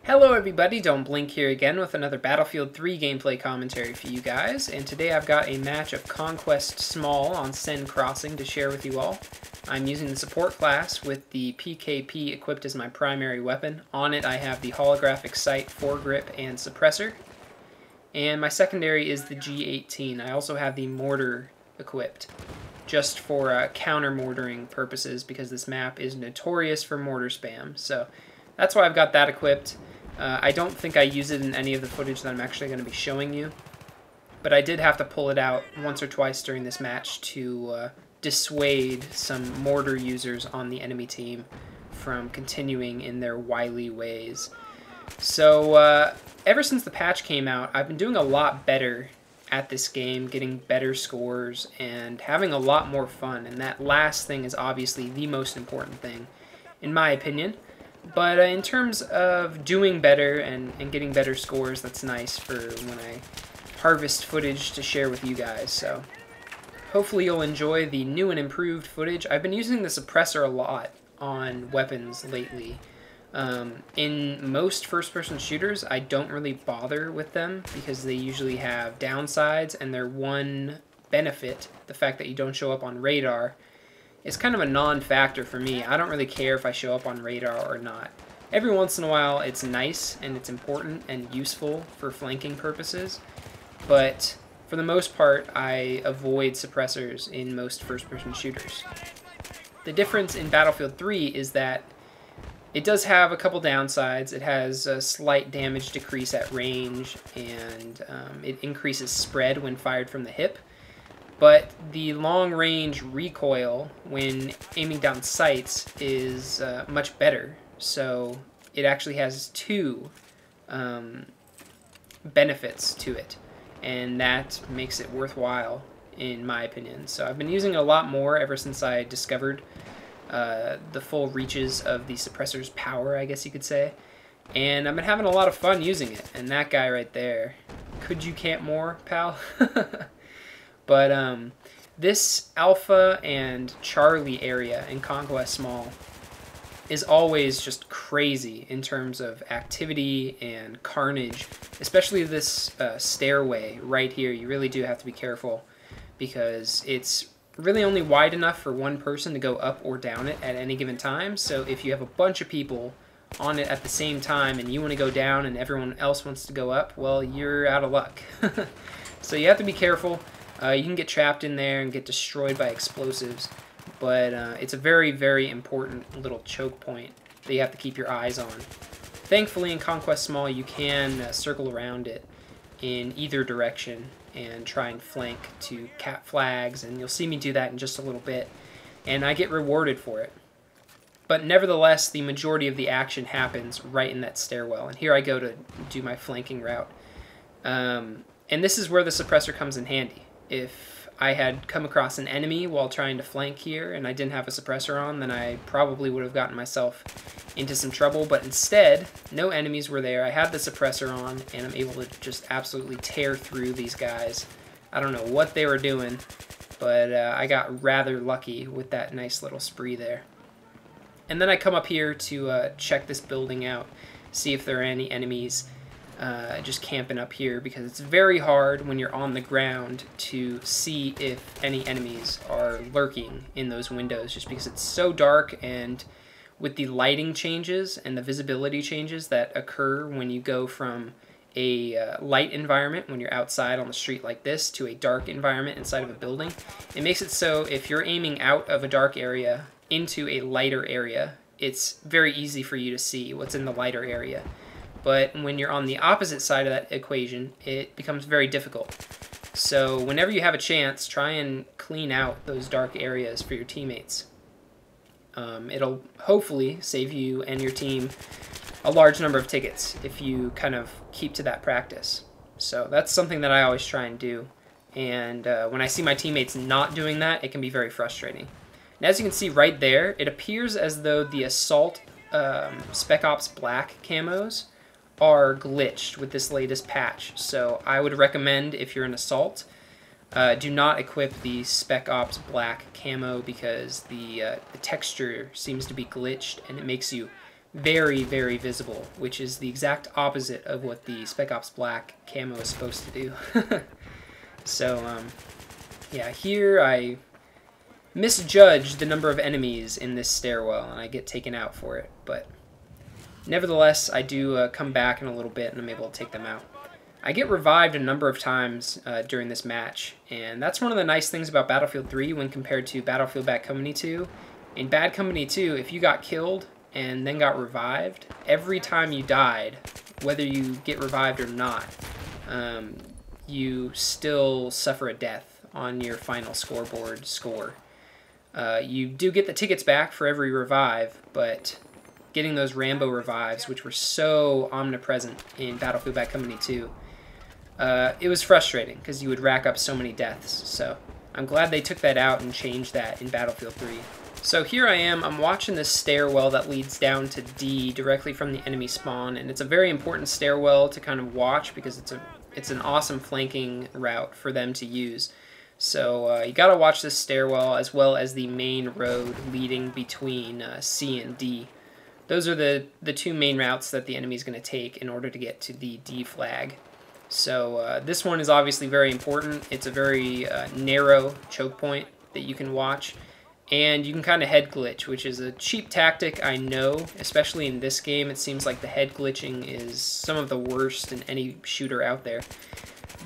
Hello everybody, Don't Blink here again with another Battlefield 3 gameplay commentary for you guys, and today I've got a match of Conquest Small on Seine Crossing to share with you all. I'm using the support class with the PKP equipped as my primary weapon. On it I have the holographic sight, foregrip, and suppressor. And my secondary is the G18. I also have the mortar equipped, just for counter-mortaring purposes because this map is notorious for mortar spam. So that's why I've got that equipped. I don't think I use it in any of the footage that I'm actually going to be showing you, but I did have to pull it out once or twice during this match to dissuade some mortar users on the enemy team from continuing in their wily ways. So ever since the patch came out, I've been doing a lot better at this game, getting better scores, and having a lot more fun, and that last thing is obviously the most important thing, in my opinion. But in terms of doing better and getting better scores, that's nice for when I harvest footage to share with you guys. So hopefully you'll enjoy the new and improved footage. I've been using the suppressor a lot on weapons lately. In most first-person shooters, I don't really bother with them because they usually have downsides, and their one benefit, the fact that you don't show up on radar, it's kind of a non-factor for me. I don't really care if I show up on radar or not. Every once in a while it's nice and it's important and useful for flanking purposes, but for the most part I avoid suppressors in most first-person shooters. The difference in Battlefield 3 is that it does have a couple downsides. It has a slight damage decrease at range, and it increases spread when fired from the hip. But the long-range recoil when aiming down sights is much better. So it actually has two benefits to it, and that makes it worthwhile, in my opinion. So I've been using it a lot more ever since I discovered the full reaches of the suppressor's power, I guess you could say. And I've been having a lot of fun using it. And that guy right there, could you camp more, pal? But this Alpha and Charlie area in Conquest Small is always just crazy in terms of activity and carnage, especially this stairway right here. You really do have to be careful because it's really only wide enough for one person to go up or down it at any given time. So if you have a bunch of people on it at the same time and you want to go down and everyone else wants to go up, well, you're out of luck. So you have to be careful. You can get trapped in there and get destroyed by explosives, but it's a very, very important little choke point that you have to keep your eyes on. Thankfully, in Conquest Small, you can circle around it in either direction and try and flank to cap flags, and you'll see me do that in just a little bit, and I get rewarded for it. But nevertheless, the majority of the action happens right in that stairwell, and here I go to do my flanking route. And this is where the suppressor comes in handy. If I had come across an enemy while trying to flank here and I didn't have a suppressor on, then I probably would have gotten myself into some trouble. But instead, no enemies were there. I had the suppressor on, and I'm able to just absolutely tear through these guys. I don't know what they were doing, but I got rather lucky with that nice little spree there. And then I come up here to check this building out, see if there are any enemies just camping up here, because it's very hard when you're on the ground to see if any enemies are lurking in those windows, just because it's so dark, and with the lighting changes and the visibility changes that occur when you go from a light environment when you're outside on the street like this to a dark environment inside of a building, it makes it so if you're aiming out of a dark area into a lighter area, it's very easy for you to see what's in the lighter area. But when you're on the opposite side of that equation, it becomes very difficult. So whenever you have a chance, try and clean out those dark areas for your teammates. It'll hopefully save you and your team a large number of tickets if you kind of keep to that practice. So that's something that I always try and do. And when I see my teammates not doing that, it can be very frustrating. And as you can see right there, it appears as though the Assault Spec Ops Black camos are glitched with this latest patch. So I would recommend, if you're an Assault, do not equip the Spec Ops Black camo because the texture seems to be glitched and it makes you very, very visible, which is the exact opposite of what the Spec Ops Black camo is supposed to do. So, yeah, here I misjudge the number of enemies in this stairwell, and I get taken out for it, but nevertheless, I do come back in a little bit, and I'm able to take them out. I get revived a number of times during this match, and that's one of the nice things about Battlefield 3 when compared to Battlefield Bad Company 2. In Bad Company 2, if you got killed and then got revived, every time you died, whether you get revived or not, you still suffer a death on your final scoreboard score. You do get the tickets back for every revive, but getting those Rambo revives, which were so omnipresent in Battlefield Bad Company 2, it was frustrating because you would rack up so many deaths. So I'm glad they took that out and changed that in Battlefield 3. So here I am, I'm watching this stairwell that leads down to D directly from the enemy spawn, and it's a very important stairwell to kind of watch because it's an awesome flanking route for them to use. So you gotta watch this stairwell as well as the main road leading between C and D. Those are the two main routes that the enemy is going to take in order to get to the D flag. So this one is obviously very important. It's a very narrow choke point that you can watch. And you can kind of head glitch, which is a cheap tactic, I know. Especially in this game, it seems like the head glitching is some of the worst in any shooter out there.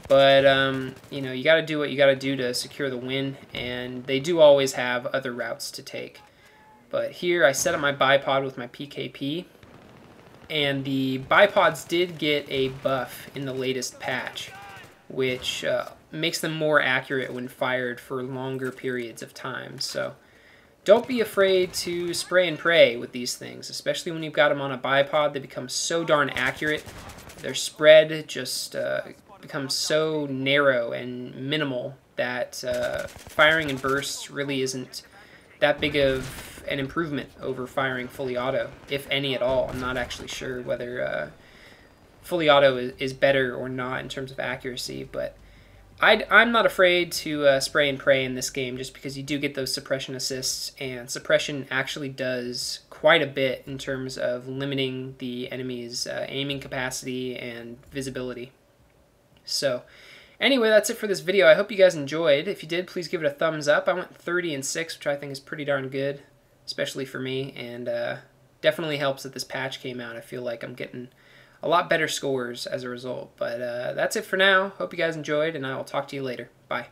But, you know, you got to do what you got to do to secure the win, and they do always have other routes to take. But here I set up my bipod with my PKP, and the bipods did get a buff in the latest patch, which makes them more accurate when fired for longer periods of time. So don't be afraid to spray and pray with these things, especially when you've got them on a bipod. They become so darn accurate. Their spread just becomes so narrow and minimal that firing in bursts really isn't that big of an improvement over firing fully auto, if any at all. I'm not actually sure whether fully auto is better or not in terms of accuracy, but I'm not afraid to spray and pray in this game just because you do get those suppression assists, and suppression actually does quite a bit in terms of limiting the enemy's aiming capacity and visibility. So anyway, that's it for this video. I hope you guys enjoyed. If you did, please give it a thumbs up. I went 30-6, which I think is pretty darn good, especially for me, and definitely helps that this patch came out. I feel like I'm getting a lot better scores as a result. But that's it for now. Hope you guys enjoyed, and I will talk to you later. Bye.